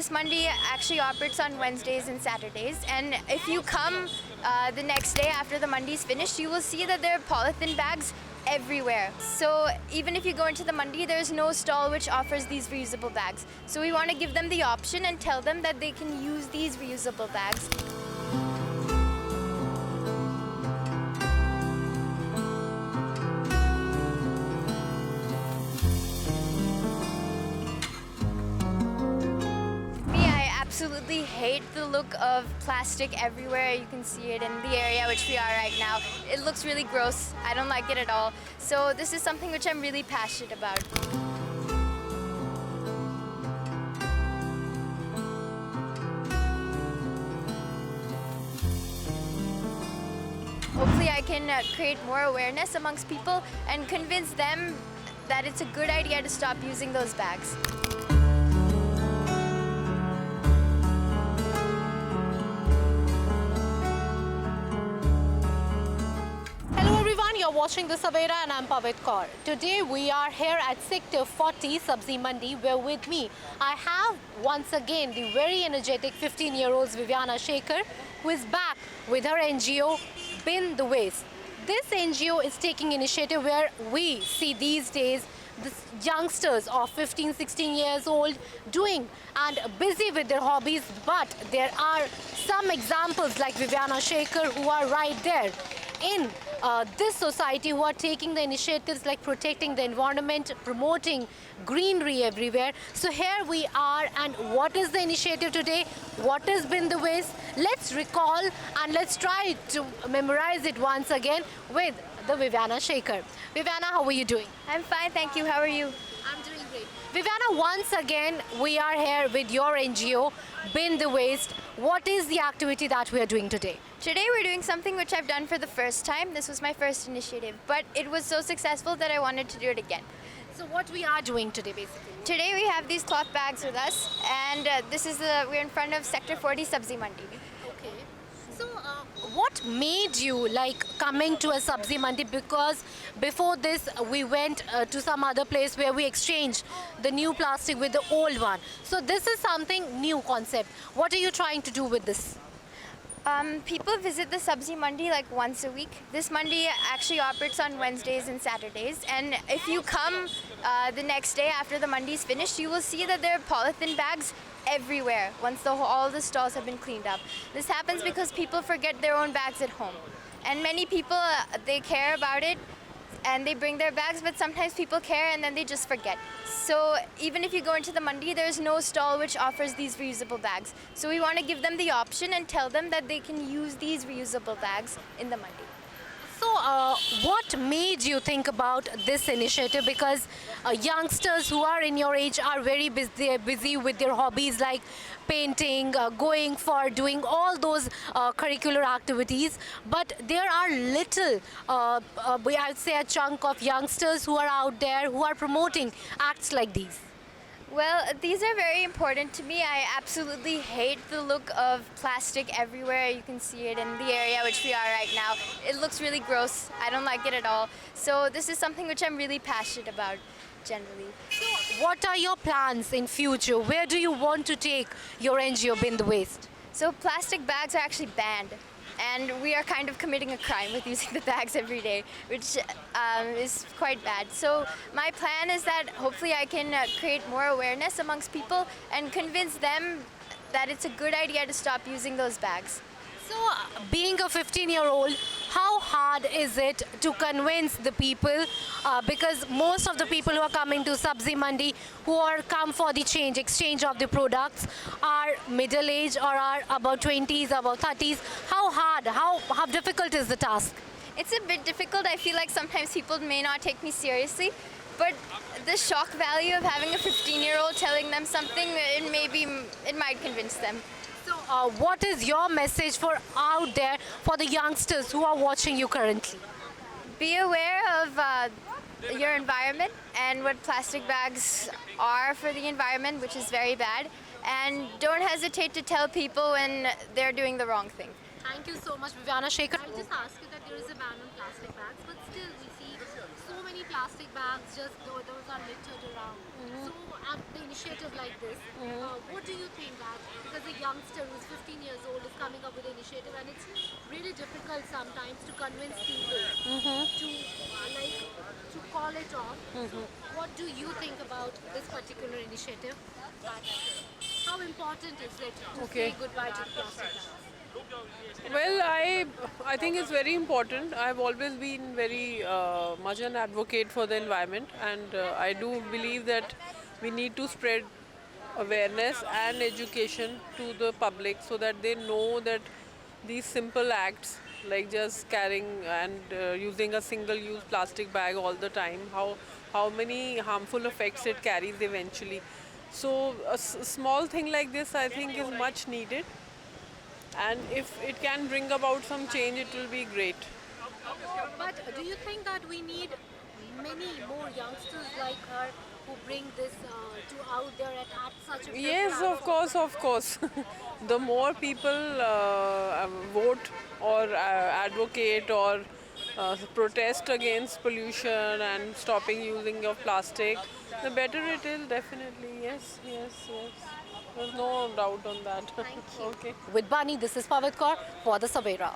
This Mandi actually operates on Wednesdays and Saturdays, and if you come the next day after the Mandi is finished, you will see that there are polythene bags everywhere. So even if you go into the Mandi, there's no stall which offers these reusable bags. So we want to give them the option and tell them that they can use these reusable bags. Absolutely hate the look of plastic everywhere. You can see it in the area which we are right now. It looks really gross. I don't like it at all. So this is something which I'm really passionate about. Hopefully I can create more awareness amongst people and convince them that it's a good idea to stop using those bags. You're watching the Savera and I'm Pavit Kaur. Today we are here at Sector 40 Sabzi Mandi, where with me I have once again the very energetic 15-year-old Viviana Shekhar, who is back with her NGO Bin the Waste. This NGO is taking initiative where we see these days the youngsters of 15-16 years old doing and busy with their hobbies, but there are some examples like Viviana Shekhar who are right there in this society, who are taking the initiatives like protecting the environment, promoting greenery everywhere. So here we are, and what is the initiative today? What has been the waste? Let's recall and let's try to memorize it once again with the Viviana Shekhar. Viviana, how are you doing? I'm fine, thank you. How are you? I'm doing great. Viviana, once again we are here with your NGO, Bin the Waste. What is the activity that we are doing today? Today we're doing something which I've done for the first time. This was my first initiative, but it was so successful that I wanted to do it again. So what we are doing today basically? Today we have these cloth bags with us, and we're in front of Sector 40 Sabzi Mandi. Okay. So what made you like coming to a Sabzi Mandi? Because before this we went to some other place where we exchanged the new plastic with the old one. So this is something new concept. What are you trying to do with this? People visit the Sabzi Mandi like once a week. This Mandi actually operates on Wednesdays and Saturdays, and if you come the next day after the Mandi is finished, you will see that there are polythene bags everywhere once all the stalls have been cleaned up. This happens because people forget their own bags at home, and many people they care about it and they bring their bags, but sometimes people care and then they just forget. So even if you go into the Mandi, there's no stall which offers these reusable bags. So we want to give them the option and tell them that they can use these reusable bags in the Mandi. So what made you think about this initiative? Because youngsters who are in your age are very busy with their hobbies like painting, going for doing all those curricular activities. But there are little, I'd say a chunk of youngsters who are out there who are promoting acts like these. Well, these are very important to me. I absolutely hate the look of plastic everywhere. You can see it in the area which we are right now. It looks really gross. I don't like it at all. So this is something which I'm really passionate about generally. So what are your plans in future? Where do you want to take your NGO Bin the Waste? So plastic bags are actually banned, and we are kind of committing a crime with using the bags every day, which is quite bad. So my plan is that hopefully I can create more awareness amongst people and convince them that it's a good idea to stop using those bags. So being a 15-year-old, how hard is it to convince the people? Because most of the people who are coming to Sabzi Mandi, who are come for the exchange of the products, are middle-aged or are about 20s, about 30s. How hard, how difficult is the task? It's a bit difficult. I feel like sometimes people may not take me seriously, but the shock value of having a 15-year-old telling them something, it might convince them. So what is your message for out there for the youngsters who are watching you currently? Be aware of your environment and what plastic bags are for the environment, which is very bad, and don't hesitate to tell people when they're doing the wrong thing. Thank you so much, Viviana Shekhar. I'll just ask you that there is a ban on plastic bags, but still we see so many plastic bags, just those are littered around. So at the initiative like this, what do you think youngster who's 15 years old is coming up with an initiative, and it's really difficult sometimes to convince people to call it off. So what do you think about this particular initiative? How important is it to say goodbye to the plastic bags? Well, I think it's very important. I've always been very much an advocate for the environment, and I do believe that we need to spread awareness and education to the public so that they know that these simple acts like just carrying and using a single-use plastic bag all the time, how many harmful effects it carries eventually. So a small thing like this, I think, is much needed, and if it can bring about some change, it will be great. But do you think that we need many more youngsters like her who bring this to out there at such a Yes, of course, of course. The more people vote or advocate or protest against pollution and stopping using of plastic, the better it is, definitely. Yes, yes, yes. There's no doubt on that. Thank you. Okay. With Bani, this is Pavit Kaur for the Sabera.